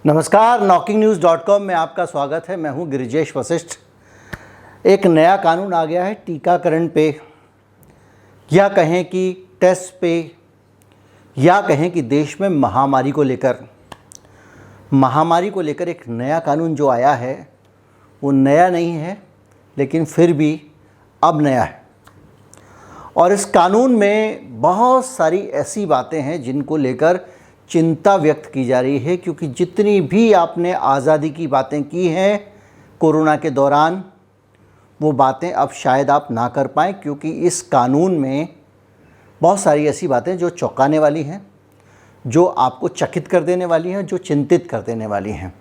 नमस्कार, knocking-news.com में आपका स्वागत है। मैं हूं गिरिजेश वशिष्ठ। एक नया कानून आ गया है टीकाकरण पे, या कहें कि टेस्ट पे, या कहें कि देश में महामारी को लेकर एक नया कानून जो आया है वो नया नहीं है, लेकिन फिर भी अब नया है। और इस कानून में बहुत सारी ऐसी बातें हैं जिनको लेकर चिंता व्यक्त की जा रही है, क्योंकि जितनी भी आपने आज़ादी की बातें की हैं कोरोना के दौरान, वो बातें अब शायद आप ना कर पाएँ, क्योंकि इस कानून में बहुत सारी ऐसी बातें जो चौंकाने वाली हैं, जो आपको चकित कर देने वाली हैं, जो चिंतित कर देने वाली हैं।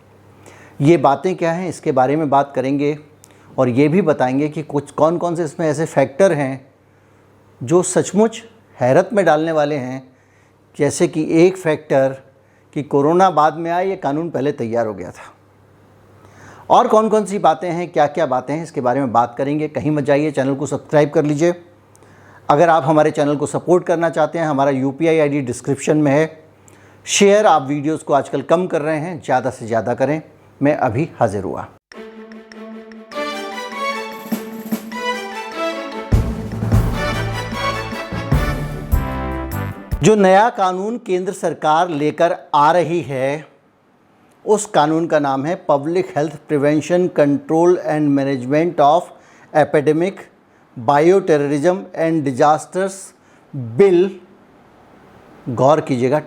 ये बातें क्या हैं, इसके बारे में बात करेंगे और ये भी बताएंगे कि कुछ कौन कौन से इसमें ऐसे फैक्टर हैं जो सचमुच हैरत में डालने वाले हैं। जैसे कि एक फैक्टर कि कोरोना बाद में आया, ये कानून पहले तैयार हो गया था। और कौन कौन सी बातें हैं, क्या क्या बातें हैं, इसके बारे में बात करेंगे। कहीं मत जाइए, चैनल को सब्सक्राइब कर लीजिए। अगर आप हमारे चैनल को सपोर्ट करना चाहते हैं, हमारा UPI ID डिस्क्रिप्शन में है। शेयर आप वीडियोस को आजकल कम कर रहे हैं, ज़्यादा से ज़्यादा करें। मैं अभी हाजिर हुआ। जो नया कानून केंद्र सरकार लेकर आ रही है, उस कानून का नाम है public health prevention control and management of epidemic bio terrorism and disasters bill. गौर कीजिएगा,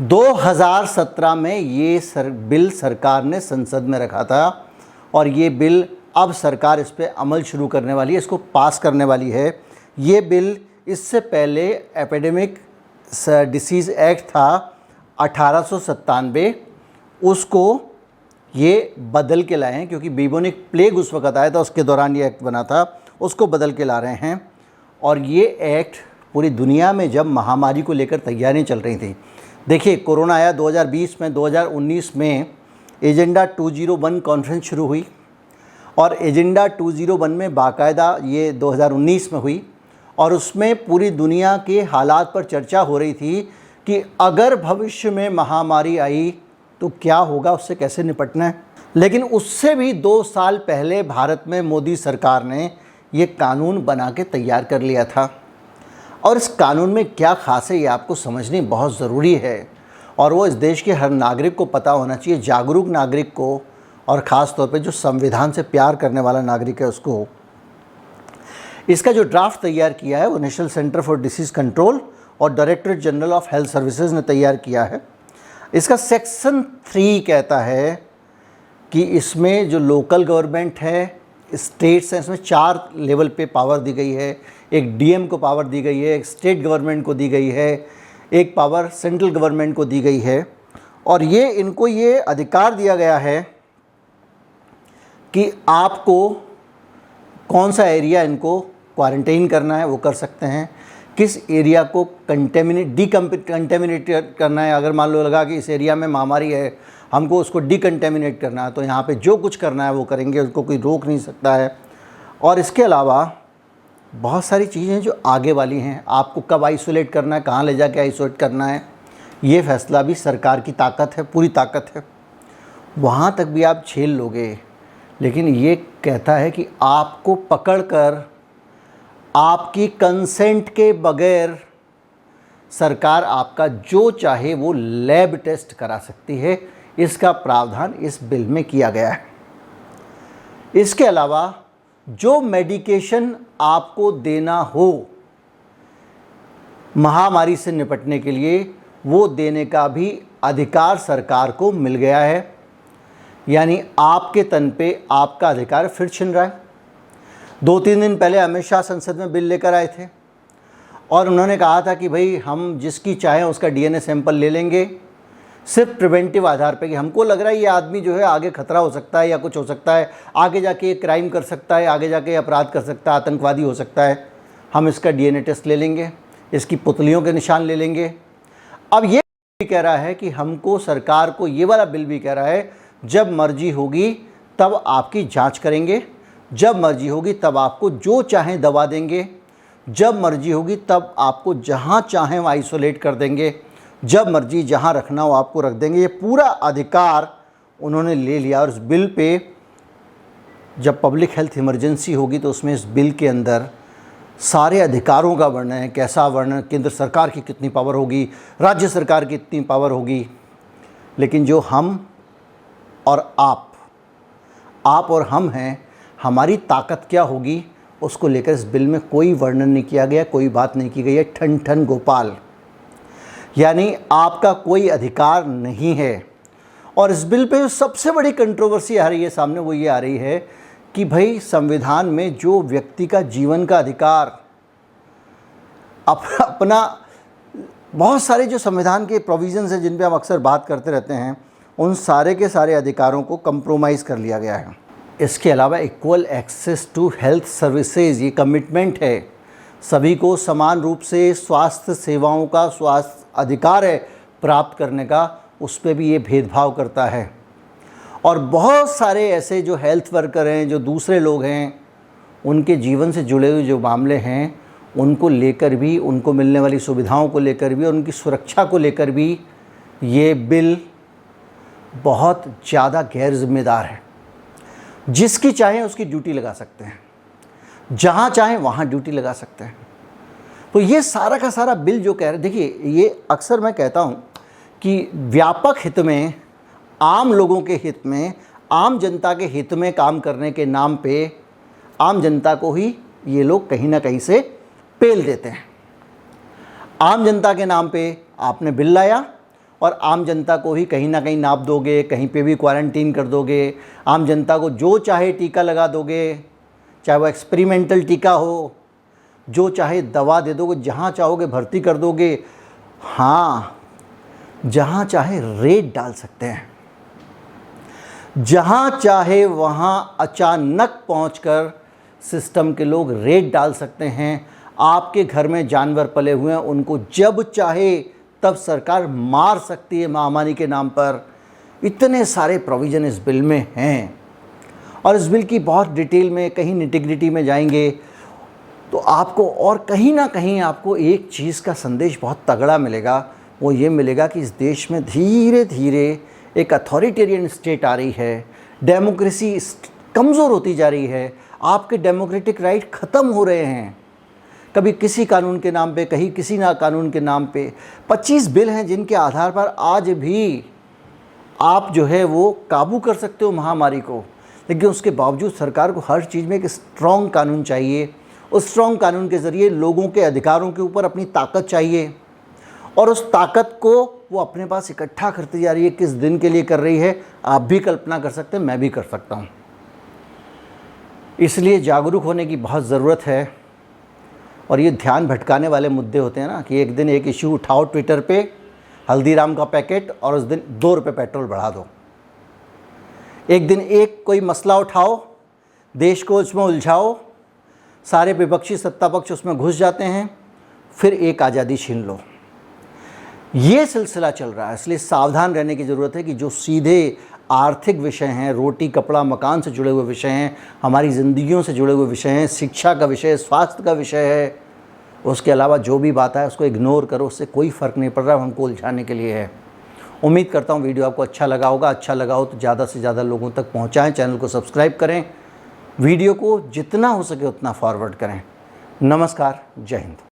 2017 में ये बिल सरकार ने संसद में रखा था और ये बिल अब सरकार इस पर अमल शुरू करने वाली है, इसको पास करने वाली है। ये बिल इससे पहले एपिडेमिक डिसीज़ एक्ट था 1897, उसको ये बदल के लाए हैं, क्योंकि बीबोनिक प्लेग उस वक्त आया था, उसके दौरान ये एक्ट बना था, उसको बदल के ला रहे हैं। और ये एक्ट पूरी दुनिया में जब महामारी को लेकर तैयारियां चल रही थी, देखिए कोरोना आया 2020 में, 2019 में एजेंडा 201 कॉन्फ्रेंस शुरू हुई और एजेंडा 201 में बाकायदा ये 2019 में हुई और उसमें पूरी दुनिया के हालात पर चर्चा हो रही थी कि अगर भविष्य में महामारी आई तो क्या होगा, उससे कैसे निपटना है। लेकिन उससे भी 2 साल पहले भारत में मोदी सरकार ने ये कानून बना के तैयार कर लिया था। और इस कानून में क्या ख़ास है, ये आपको समझनी बहुत ज़रूरी है और वो इस देश के हर नागरिक को पता होना चाहिए, जागरूक नागरिक को, और ख़ास तौर पे जो संविधान से प्यार करने वाला नागरिक है उसको। इसका जो ड्राफ्ट तैयार किया है वो national centre for disease control और directorate general of health services ने तैयार किया है। इसका सेक्शन 3 कहता है कि इसमें जो लोकल गवर्नमेंट है, स्टेट्स हैं, इसमें 4 लेवल पे पावर दी गई है। एक DM को पावर दी गई है, एक स्टेट गवर्नमेंट को दी गई है, एक पावर सेंट्रल गवर्नमेंट को दी गई है। और ये इनको ये अधिकार दिया गया है कि आपको कौन सा एरिया इनको क्वारंटाइन करना है वो कर सकते हैं, किस एरिया को डिकंटेमिनेट करना है। अगर मान लो लगा कि इस एरिया में महामारी है, हमको उसको डिकंटेमिनेट करना है, तो यहाँ पे जो कुछ करना है वो करेंगे, उसको कोई रोक नहीं सकता है। और इसके अलावा बहुत सारी चीज़ें जो आगे वाली हैं, आपको कब आइसोलेट करना है, कहाँ ले जाके आइसोलेट करना है, ये फैसला भी सरकार की ताकत है, पूरी ताकत है। वहाँ तक भी आप झेल लोगे, लेकिन ये कहता है कि आपको पकड़कर आपकी कंसेंट के बगैर सरकार आपका जो चाहे वो लैब टेस्ट करा सकती है। इसका प्रावधान इस बिल में किया गया है। इसके अलावा जो मेडिकेशन आपको देना हो महामारी से निपटने के लिए, वो देने का भी अधिकार सरकार को मिल गया है। यानी आपके तन पे आपका अधिकार फिर छिन रहा है। 2-3 दिन पहले अमित शाह संसद में बिल लेकर आए थे और उन्होंने कहा था कि भाई हम जिसकी चाहें उसका DNA सैंपल ले लेंगे, सिर्फ प्रिवेंटिव आधार पे, कि हमको लग रहा है ये आदमी जो है आगे खतरा हो सकता है या कुछ हो सकता है, आगे जाके क्राइम कर सकता है, आगे जाके अपराध कर सकता है, आतंकवादी हो सकता है, हम इसका DNA टेस्ट ले लेंगे, इसकी पुतलियों के निशान ले लेंगे। अब ये भी कह रहा है कि हमको, सरकार को, ये वाला बिल भी कह रहा है जब मर्जी होगी तब आपकी जांच करेंगे, जब मर्जी होगी तब आपको जो चाहें दवा देंगे, जब मर्जी होगी तब आपको जहाँ चाहें आइसोलेट कर देंगे। जब मर्जी जहाँ रखना हो आपको रख देंगे। ये पूरा अधिकार उन्होंने ले लिया। और इस बिल पे जब पब्लिक हेल्थ इमरजेंसी होगी तो उसमें इस बिल के अंदर सारे अधिकारों का वर्णन है। कैसा वर्णन, केंद्र सरकार की कितनी पावर होगी, राज्य सरकार की कितनी पावर होगी। लेकिन जो हम और आप और हम हैं, हमारी ताकत क्या होगी, उसको लेकर इस बिल में कोई वर्णन नहीं किया गया, कोई बात नहीं की गई है। ठन ठन गोपाल, यानी आपका कोई अधिकार नहीं है। और इस बिल पे सबसे बड़ी कंट्रोवर्सी आ रही है सामने, वो ये आ रही है कि भाई संविधान में जो व्यक्ति का जीवन का अधिकार, अपना बहुत सारे जो संविधान के प्रोविजंस हैं जिन पे हम अक्सर बात करते रहते हैं, उन सारे के सारे अधिकारों को कंप्रोमाइज़ कर लिया गया है। इसके अलावा equal access to health services, ये कमिटमेंट है, सभी को समान रूप से स्वास्थ्य सेवाओं का स्वास्थ्य अधिकार है प्राप्त करने का, उस पर भी ये भेदभाव करता है। और बहुत सारे ऐसे जो हेल्थ वर्कर हैं, जो दूसरे लोग हैं, उनके जीवन से जुड़े हुए जो मामले हैं, उनको लेकर भी, उनको मिलने वाली सुविधाओं को लेकर भी और उनकी सुरक्षा को लेकर भी ये बिल बहुत ज़्यादा गैर जिम्मेदार है। जिसकी चाहें उसकी ड्यूटी लगा सकते हैं, जहाँ चाहें वहाँ ड्यूटी लगा सकते हैं। तो ये सारा का सारा बिल जो कह रहे, देखिए ये अक्सर मैं कहता हूँ कि व्यापक हित में, आम लोगों के हित में, आम जनता के हित में काम करने के नाम पे आम जनता को ही ये लोग कहीं ना कहीं से पेल देते हैं। आम जनता के नाम पे आपने बिल लाया और आम जनता को ही कहीं ना कहीं नाप दोगे, कहीं पे भी क्वारंटीन कर दोगे, आम जनता को जो चाहे टीका लगा दोगे, चाहे वो एक्सपेरिमेंटल टीका हो, जो चाहे दवा दे दोगे, जहाँ चाहोगे भर्ती कर दोगे, हाँ जहाँ चाहे रेड डाल सकते हैं, जहाँ चाहे वहाँ अचानक पहुँचकर सिस्टम के लोग रेड डाल सकते हैं। आपके घर में जानवर पले हुए हैं, उनको जब चाहे तब सरकार मार सकती है महामारी के नाम पर। इतने सारे प्रोविज़न इस बिल में हैं और इस बिल की बहुत डिटेल में, कहीं निटिग्रिटी में जाएंगे तो आपको, और कहीं ना कहीं आपको एक चीज़ का संदेश बहुत तगड़ा मिलेगा। वो ये मिलेगा कि इस देश में धीरे धीरे एक अथॉरिटेरियन स्टेट आ रही है, डेमोक्रेसी कमज़ोर होती जा रही है, आपके डेमोक्रेटिक राइट ख़त्म हो रहे हैं। कभी किसी कानून के नाम पे, कहीं किसी ना कानून के नाम पे 25 बिल हैं जिनके आधार पर आज भी आप जो है वो काबू कर सकते हो महामारी को। लेकिन उसके बावजूद सरकार को हर चीज़ में एक स्ट्रॉन्ग कानून चाहिए। उस स्ट्रॉन्ग कानून के ज़रिए लोगों के अधिकारों के ऊपर अपनी ताकत चाहिए और उस ताकत को वो अपने पास इकट्ठा करती जा रही है। किस दिन के लिए कर रही है आप भी कल्पना कर सकते हैं, मैं भी कर सकता हूँ। इसलिए जागरूक होने की बहुत ज़रूरत है। और ये ध्यान भटकाने वाले मुद्दे होते हैं ना, कि एक दिन एक इशू उठाओ ट्विटर पे, हल्दीराम का पैकेट, और उस दिन 2 रुपये पेट्रोल बढ़ा दो। एक दिन एक कोई मसला उठाओ, देश को उसमें उलझाओ, सारे विपक्षी सत्ता पक्ष उसमें घुस जाते हैं, फिर एक आज़ादी छीन लो। ये सिलसिला चल रहा है। इसलिए सावधान रहने की ज़रूरत है कि जो सीधे आर्थिक विषय हैं, रोटी कपड़ा मकान से जुड़े हुए विषय हैं, हमारी ज़िंदगियों से जुड़े हुए विषय हैं, शिक्षा का विषय, स्वास्थ्य का विषय है, उसके अलावा जो भी बात है उसको इग्नोर करो, उससे कोई फ़र्क नहीं पड़ रहा, हमको उलझाने के लिए है। उम्मीद करता हूँ वीडियो आपको अच्छा लगा होगा। अच्छा लगा हो तो ज़्यादा से ज़्यादा लोगों तक पहुँचाएँ, चैनल को सब्सक्राइब करें, वीडियो को जितना हो सके उतना फॉरवर्ड करें। नमस्कार, जय हिंद।